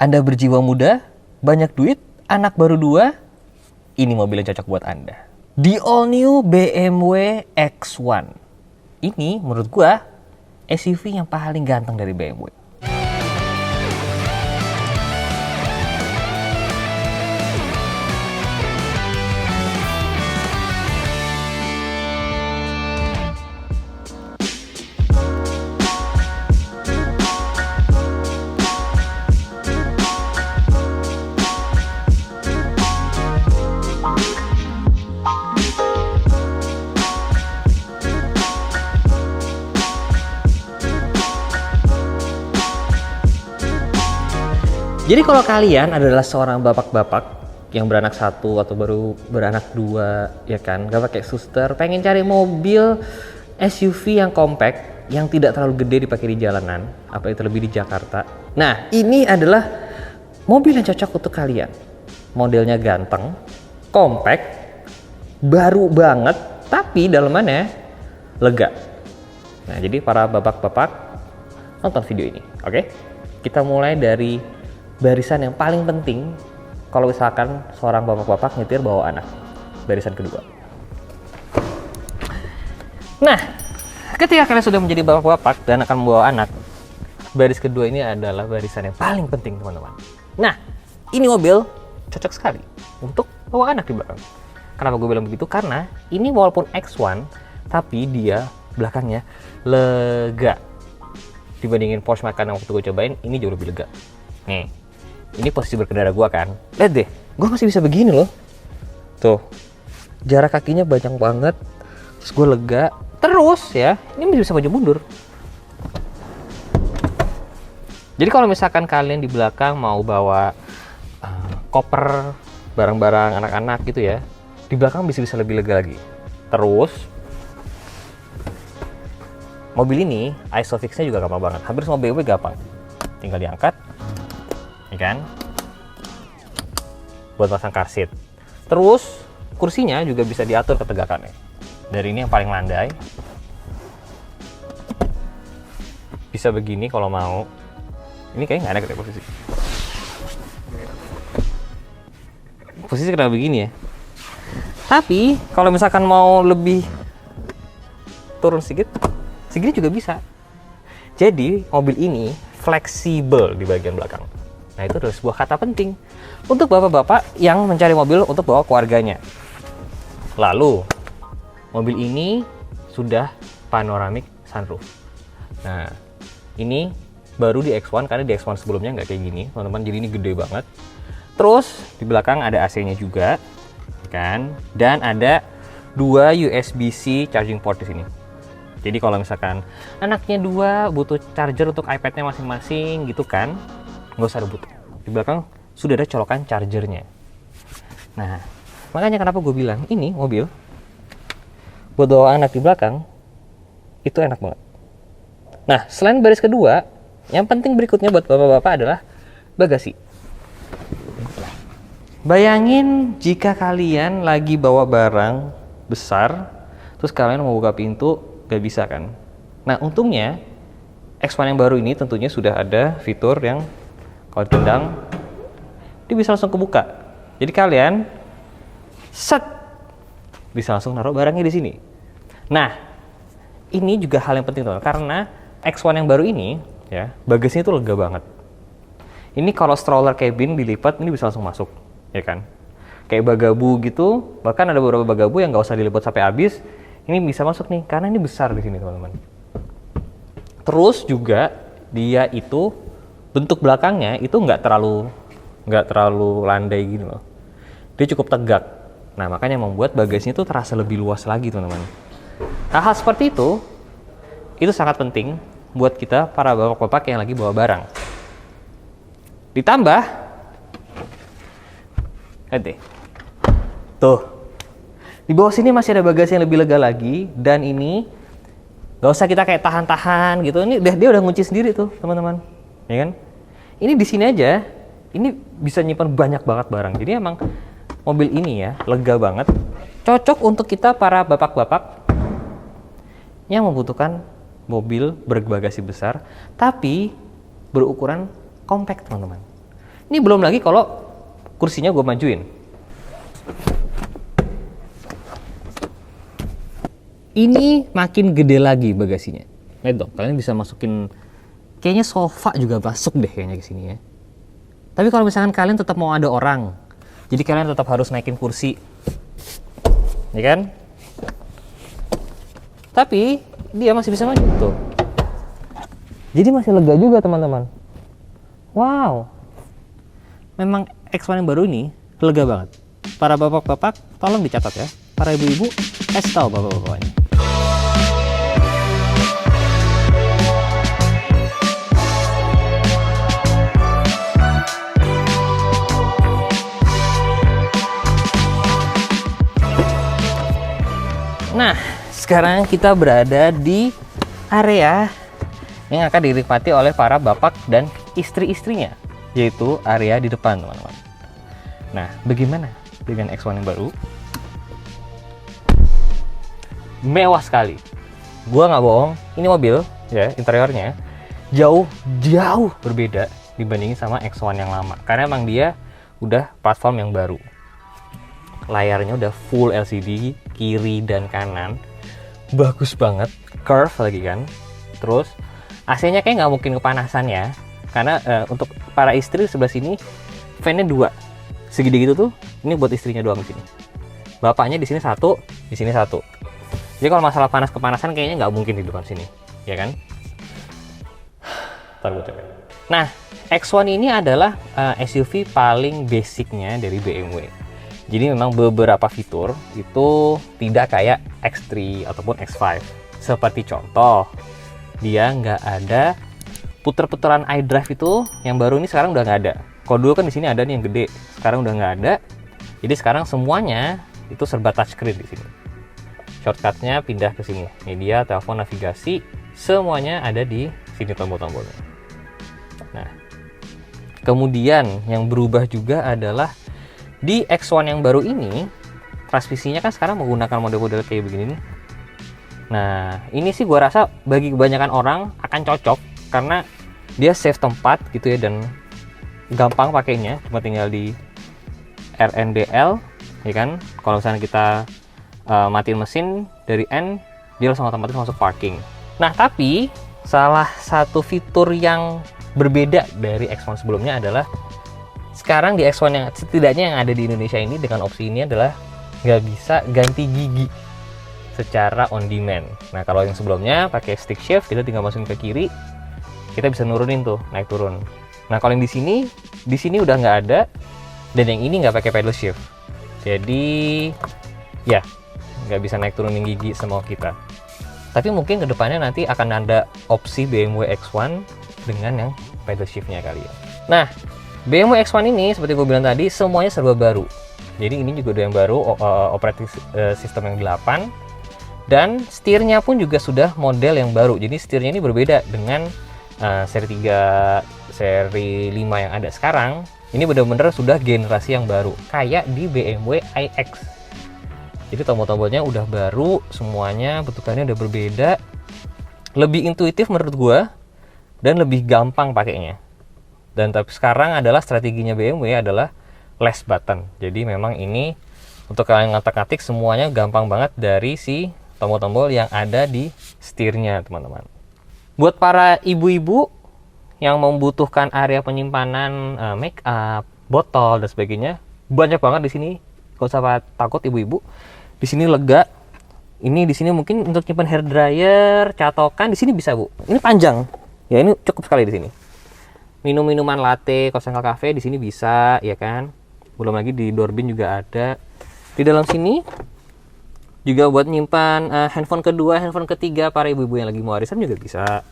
Anda berjiwa muda, banyak duit, anak baru 2, ini mobil yang cocok buat Anda. The all new BMW X1. Ini menurut gua SUV yang paling ganteng dari BMW. Jadi kalau kalian adalah seorang bapak-bapak yang beranak 1 atau baru beranak 2, ya kan, gak pakai suster, pengen cari mobil SUV yang compact, yang tidak terlalu gede dipakai di jalanan, apalagi terlebih di Jakarta. Nah, ini adalah mobil yang cocok untuk kalian. Modelnya ganteng, compact, baru banget, tapi dalamannya lega. Nah, jadi para bapak-bapak nonton video ini, oke? Kita mulai dari barisan yang paling penting kalau misalkan seorang bapak-bapak nyetir bawa anak, barisan kedua. Nah, ketika kalian sudah menjadi bapak-bapak dan akan membawa anak, baris kedua ini adalah barisan yang paling penting, teman-teman. Nah, ini mobil cocok sekali untuk bawa anak di belakang. Kenapa gue bilang begitu? Karena ini walaupun X1, tapi dia belakangnya lega. Dibandingin Porsche Macan yang waktu gue cobain, ini jauh lebih lega. Nih, ini posisi berkendara gua kan. Lihat deh, gua masih bisa begini loh. Tuh, jarak kakinya banyak banget. Terus gue lega. Terus ya, ini masih bisa maju mundur. Jadi kalau misalkan kalian di belakang mau bawa koper, barang-barang anak-anak gitu ya, di belakang bisa lebih lega lagi. Terus, mobil ini isofix-nya juga gampang banget. Hampir semua BMW gampang. Tinggal diangkat, kan, buat pasang car seat. Terus kursinya juga bisa diatur ketegakannya. Dari ini yang paling landai, bisa begini kalau mau. Ini kayaknya nggak enak ya posisi. Posisi kenapa begini ya? Tapi kalau misalkan mau lebih turun sedikit, segini juga bisa. Jadi mobil ini fleksibel di bagian belakang. Nah, itu adalah sebuah kata penting untuk bapak-bapak yang mencari mobil untuk bawa keluarganya. Lalu, mobil ini sudah panoramic sunroof. Nah, ini baru di X1 karena di X1 sebelumnya nggak kayak gini, teman-teman. Jadi ini gede banget. Terus di belakang ada AC-nya juga, kan? Dan ada 2 USB-C charging port di sini. Jadi kalau misalkan anaknya 2 butuh charger untuk iPad-nya masing-masing gitu kan, nggak usah rebut. Di belakang sudah ada colokan chargernya. Nah, makanya kenapa gue bilang ini mobil buat bawa anak di belakang itu enak banget. Nah, selain baris kedua, yang penting berikutnya buat bapak-bapak adalah bagasi. Bayangin jika kalian lagi bawa barang besar, terus kalian mau buka pintu, gak bisa kan? Nah, untungnya X1 yang baru ini tentunya sudah ada fitur yang kalau ditendang, dia bisa langsung kebuka. Jadi kalian set bisa langsung naruh barangnya di sini. Nah, ini juga hal yang penting teman, karena X1 yang baru ini ya, bagasinya itu lega banget. Ini kalau stroller cabin dilipat, ini bisa langsung masuk, ya kan? Kayak bagabu gitu, bahkan ada beberapa bagabu yang nggak usah dilipat sampai habis, ini bisa masuk nih, karena ini besar di sini teman-teman. Terus juga dia itu bentuk belakangnya itu nggak terlalu landai gitu loh. Dia cukup tegak. Nah, makanya membuat bagasinya itu terasa lebih luas lagi, teman-teman. Hal seperti itu sangat penting buat kita para bapak-bapak yang lagi bawa barang. Ditambah, lihat deh. Tuh. Di bawah sini masih ada bagasi yang lebih lega lagi, dan ini nggak usah kita kayak tahan-tahan gitu. Ini dia udah ngunci sendiri tuh, teman-teman. Ya kan? Ini di sini aja, ini bisa nyimpan banyak banget barang. Jadi emang mobil ini ya lega banget, cocok untuk kita para bapak-bapak yang membutuhkan mobil berbagasi besar, tapi berukuran compact, teman-teman. Ini belum lagi kalau kursinya gue majuin. Ini makin gede lagi bagasinya. Lihat dong, kalian bisa masukin, kayaknya sofa juga masuk deh kayaknya ke sini ya. Tapi kalau misalkan kalian tetap mau ada orang, jadi kalian tetap harus naikin kursi, ya kan? Tapi dia masih bisa maju tuh. Jadi masih lega juga teman-teman. Wow, memang X1 yang baru ini lega banget. Para bapak-bapak tolong dicatat ya. Para ibu-ibu kasih tahu bapak-bapaknya. Nah, sekarang kita berada di area yang akan dinikmati oleh para bapak dan istri-istrinya, yaitu area di depan, teman-teman. Nah, bagaimana dengan X1 yang baru? Mewah sekali. Gua nggak bohong, ini mobil ya, interiornya jauh berbeda dibandingin sama X1 yang lama. Karena emang dia udah platform yang baru. Layarnya udah full LCD kiri dan kanan, bagus banget, curve lagi kan. Terus AC-nya kayak nggak mungkin kepanasan ya, karena untuk para istri sebelah sini fan-nya 2 segede gitu tuh. Ini buat istrinya doang di sini, bapaknya di sini satu, di sini satu. Jadi kalau masalah panas kepanasan kayaknya nggak mungkin di depan sini, ya kan? Nah, X1 ini adalah SUV paling basicnya dari BMW. Jadi memang beberapa fitur itu tidak kayak X3 ataupun X5. Seperti contoh, dia nggak ada puter-puteran iDrive itu, yang baru ini sekarang udah nggak ada. Kalau dulu kan di sini ada nih yang gede, sekarang udah nggak ada. Jadi sekarang semuanya itu serba touchscreen di sini. Shortcutnya pindah ke sini, media, telepon, navigasi, semuanya ada di sini tombol-tombolnya. Nah, kemudian yang berubah juga adalah di X1 yang baru ini, transmisinya kan sekarang menggunakan model-model kayak begini nih. Nah, ini sih gua rasa bagi kebanyakan orang akan cocok karena dia save tempat gitu ya, dan gampang pakainya, cuma tinggal di RNDL ya kan. Kalau misalnya kita matiin mesin dari N, dia langsung otomatis masuk parking. Nah, tapi salah satu fitur yang berbeda dari X1 sebelumnya adalah sekarang di X1 yang setidaknya yang ada di Indonesia ini dengan opsi ini adalah nggak bisa ganti gigi secara on demand. Nah, kalau yang sebelumnya pakai stick shift, kita tinggal masukin ke kiri, kita bisa nurunin tuh, naik turun. Nah, kalau yang di sini udah nggak ada, dan yang ini nggak pakai pedal shift. Jadi ya nggak bisa naik turunin gigi semau kita. Tapi mungkin kedepannya nanti akan ada opsi BMW X1 dengan yang pedal shiftnya kali ya. Nah, BMW X1 ini seperti gue bilang tadi, semuanya serba baru. Jadi ini juga udah yang baru, operating system yang 8, dan setirnya pun juga sudah model yang baru. Jadi setirnya ini berbeda dengan seri 3, seri 5 yang ada sekarang. Ini benar-benar sudah generasi yang baru, kayak di BMW iX. Jadi tombol-tombolnya udah baru, semuanya bentukannya udah berbeda, lebih intuitif menurut gue, dan lebih gampang pakainya. Dan tapi sekarang adalah strateginya BMW adalah less button. Jadi memang ini untuk kalian ngatik-ngatik semuanya gampang banget dari si tombol-tombol yang ada di setirnya, teman-teman. Buat para ibu-ibu yang membutuhkan area penyimpanan make up, botol dan sebagainya, banyak banget di sini. Gak usah takut ibu-ibu. Di sini lega. Ini di sini mungkin untuk nyimpan hair dryer, catokan di sini bisa, Bu. Ini panjang. Ya, ini cukup sekali di sini. Minum-minuman latte, Costa Cafe di sini bisa, ya kan? Belum lagi di door bin juga ada. Di dalam sini juga buat nyimpan handphone kedua, handphone ketiga, para ibu-ibu yang lagi mau arisan juga bisa.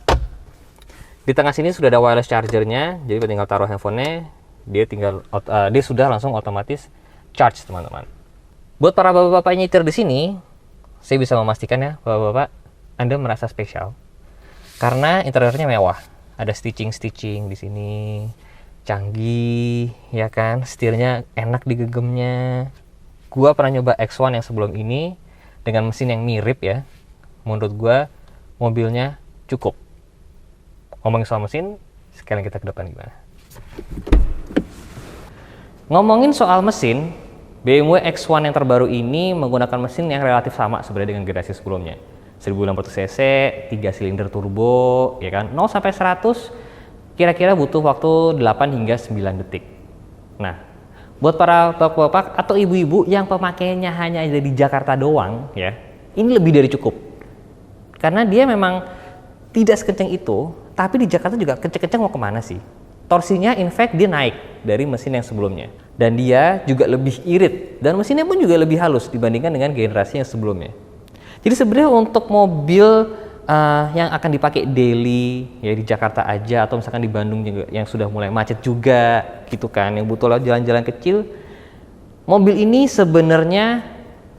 Di tengah sini sudah ada wireless chargernya, jadi tinggal taruh handphonenya, dia sudah langsung otomatis charge, teman-teman. Buat para bapak-bapak nyetir di sini, saya bisa memastikan ya, bapak-bapak, Anda merasa spesial karena interiornya mewah. Ada stitching di sini, canggih, ya kan? Setirnya enak digegemnya. Gua pernah nyoba X1 yang sebelum ini dengan mesin yang mirip ya. Menurut gua mobilnya cukup. Ngomongin soal mesin, sekarang kita ke depan gimana? Ngomongin soal mesin, BMW X1 yang terbaru ini menggunakan mesin yang relatif sama sebenarnya dengan generasi sebelumnya. 1600 cc, 3 silinder turbo, ya kan. 0 sampai 100 kira-kira butuh waktu 8 hingga 9 detik. Nah, buat para bapak-bapak atau ibu-ibu yang pemakaiannya hanya ada di Jakarta doang, ya, ini lebih dari cukup. Karena dia memang tidak sekencang itu, tapi di Jakarta juga kenceng-kenceng mau kemana sih? Torsinya in fact dia naik dari mesin yang sebelumnya. Dan dia juga lebih irit. Dan mesinnya pun juga lebih halus dibandingkan dengan generasi yang sebelumnya. Jadi sebenarnya untuk mobil yang akan dipakai daily ya di Jakarta aja atau misalkan di Bandung juga yang sudah mulai macet juga gitu kan, yang butuh jalan-jalan kecil, mobil ini sebenarnya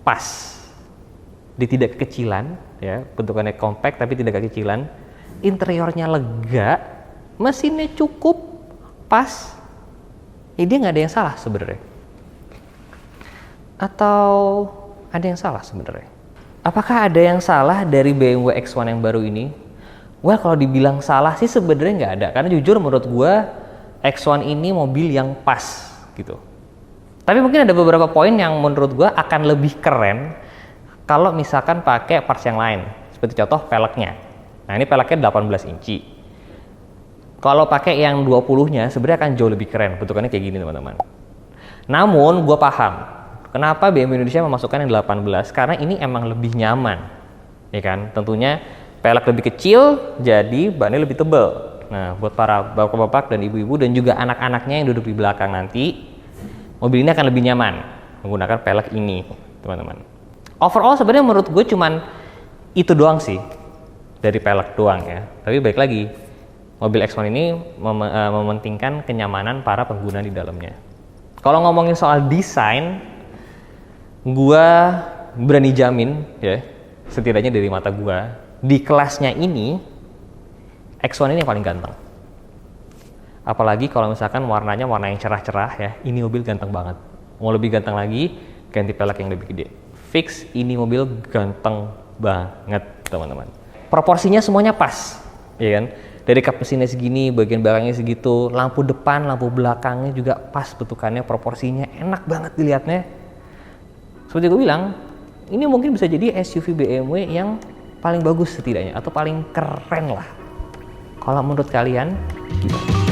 pas di tidak kekecilan ya, bentukannya compact tapi tidak kekecilan, interiornya lega, mesinnya cukup pas, ya dia nggak ada yang salah sebenarnya. Atau ada yang salah sebenarnya? Apakah ada yang salah dari BMW X1 yang baru ini? Well, kalau dibilang salah sih sebenarnya nggak ada. Karena jujur menurut gua X1 ini mobil yang pas gitu. Tapi mungkin ada beberapa poin yang menurut gua akan lebih keren kalau misalkan pakai parts yang lain. Seperti contoh peleknya. Nah ini peleknya 18 inci. Kalau pakai yang 20-nya sebenarnya akan jauh lebih keren. Bentukannya kayak gini teman-teman. Namun gua paham kenapa BMW Indonesia memasukkan yang 18? Karena ini emang lebih nyaman, ya kan? Tentunya pelek lebih kecil, jadi bannya lebih tebal. Nah, buat para bapak-bapak dan ibu-ibu dan juga anak-anaknya yang duduk di belakang nanti, mobil ini akan lebih nyaman menggunakan pelek ini, teman-teman. Overall sebenarnya menurut gue cuman itu doang sih dari pelek doang ya. Tapi baik lagi, mobil X1 ini mementingkan kenyamanan para pengguna di dalamnya. Kalau ngomongin soal desain, gua berani jamin ya, setidaknya dari mata gua di kelasnya ini X1 ini yang paling ganteng. Apalagi kalau misalkan warnanya warna yang cerah-cerah ya, ini mobil ganteng banget. Mau lebih ganteng lagi, ganti pelek yang lebih gede. Fix ini mobil ganteng banget teman-teman. Proporsinya semuanya pas, ya kan? Dari kap mesinnya segini, bagian belakangnya segitu, lampu depan, lampu belakangnya juga pas bentukannya, proporsinya enak banget dilihatnya. Seperti gue bilang, ini mungkin bisa jadi SUV BMW yang paling bagus setidaknya, atau paling keren lah. Kalau menurut kalian, gimana?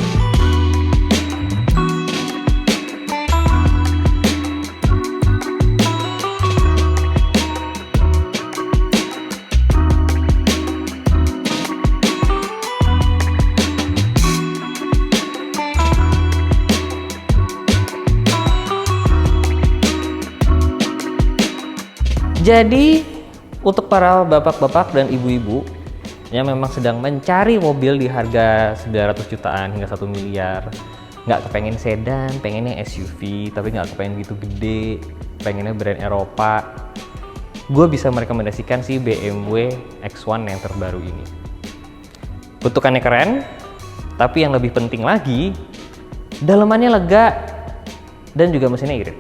Jadi untuk para bapak-bapak dan ibu-ibu yang memang sedang mencari mobil di harga 900 jutaan hingga 1 miliar, nggak kepengen sedan, pengennya SUV, tapi nggak kepengen gitu gede, pengennya brand Eropa, gue bisa merekomendasikan si BMW X1 yang terbaru ini. Bentukannya keren, tapi yang lebih penting lagi, dalemannya lega dan juga mesinnya irit.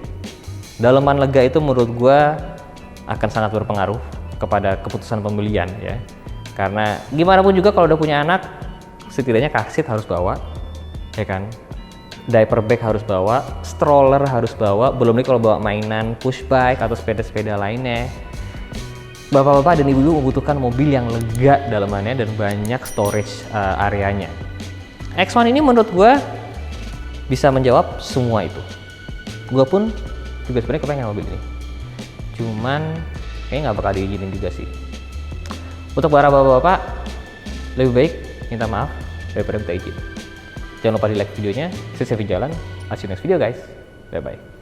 Daleman lega itu menurut gue akan sangat berpengaruh kepada keputusan pembelian ya, karena gimana pun juga kalau udah punya anak, setidaknya car seat harus bawa, ya kan, diaper bag harus bawa, stroller harus bawa, belum lagi kalau bawa mainan push bike atau sepeda-sepeda lainnya. Bapak-bapak dan ibu-ibu membutuhkan mobil yang lega dalamannya dan banyak storage areanya. X1 ini menurut gue bisa menjawab semua itu. Gue pun juga sebenarnya kepengen mobil ini, cuman kayaknya nggak bakal diizinin juga sih. Untuk para bapak-bapak, lebih baik minta maaf daripada minta izin. Jangan lupa di like videonya, sukses di jalan. See you next video guys, bye bye.